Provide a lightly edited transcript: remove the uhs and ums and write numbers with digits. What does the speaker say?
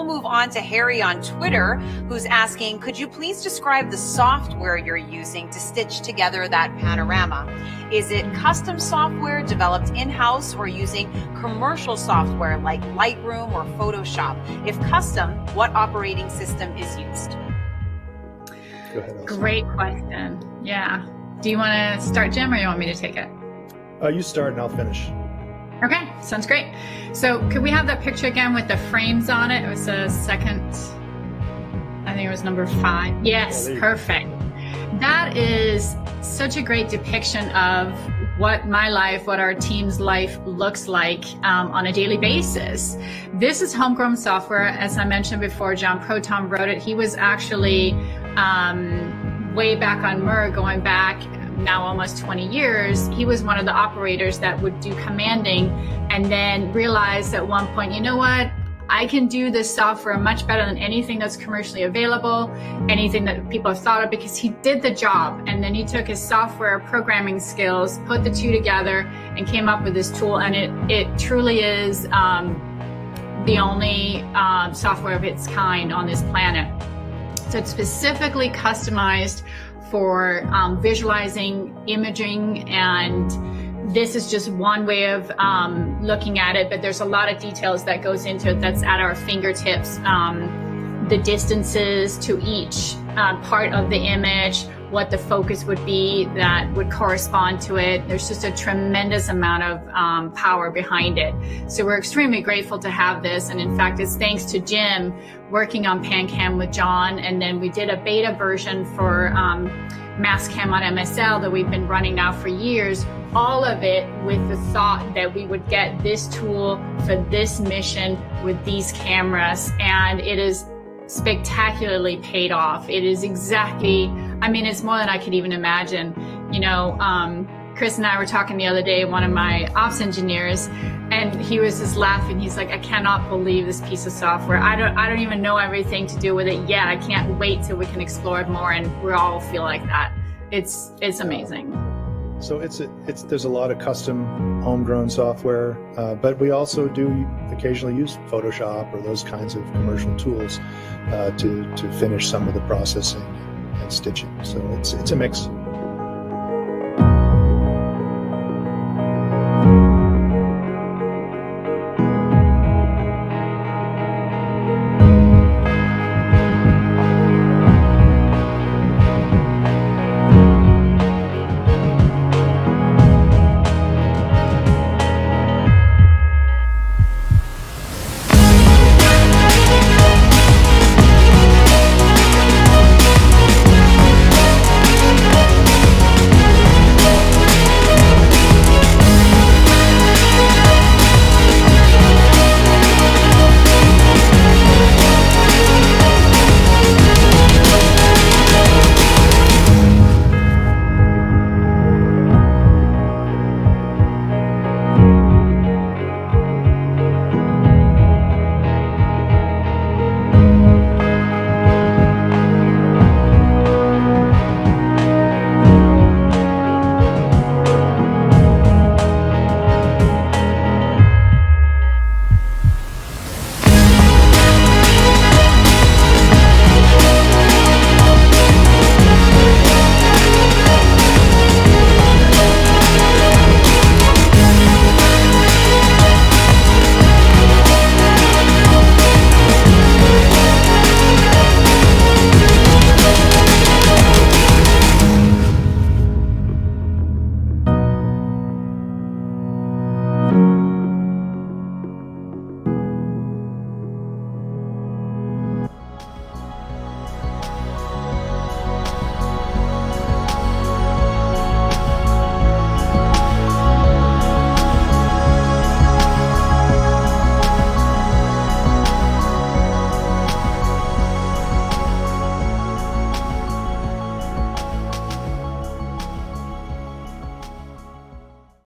we'll move on to Harry on Twitter, who's asking, could you please describe the software you're using to stitch together that panorama? Is it custom software developed in-house or using commercial software like Lightroom or Photoshop? If custom, what operating system is used? Go ahead, Elsa. Great question. Yeah. Do you want to start, Jim, or you want me to take it? You start and I'll finish. Okay, sounds great. So could we have that picture again with the frames on it? It was a second, I think it was number 5. Yes, perfect. That is such a great depiction of what my life, what our team's life looks like on a daily basis. This is homegrown software. As I mentioned before, John Proton wrote it. He was actually way back on MER, going back now almost 20 years. He was one of the operators that would do commanding and then realized at one point, you know what? I can do this software much better than anything that's commercially available, anything that people have thought of, because he did the job. And then he took his software programming skills, put the two together, and came up with this tool. And it truly is the only software of its kind on this planet. So it's specifically customized for visualizing, imaging, and this is just one way of looking at it, but there's a lot of details that goes into it that's at our fingertips. The distances to each part of the image, what the focus would be that would correspond to it. There's just a tremendous amount of power behind it. So we're extremely grateful to have this. And in fact, it's thanks to Jim working on PanCam with John. And then we did a beta version for Mastcam on MSL that we've been running now for years. All of it with the thought that we would get this tool for this mission with these cameras. And it is spectacularly paid off. It is exactly, I mean, it's more than I could even imagine. You know, Chris and I were talking the other day, one of my ops engineers, and he was just laughing. He's like, I cannot believe this piece of software. I don't even know everything to do with it yet. I can't wait till we can explore it more, and we all feel like that. It's amazing. So there's a lot of custom homegrown software, but we also do occasionally use Photoshop or those kinds of commercial tools to finish some of the processing and stitching. So it's a mix.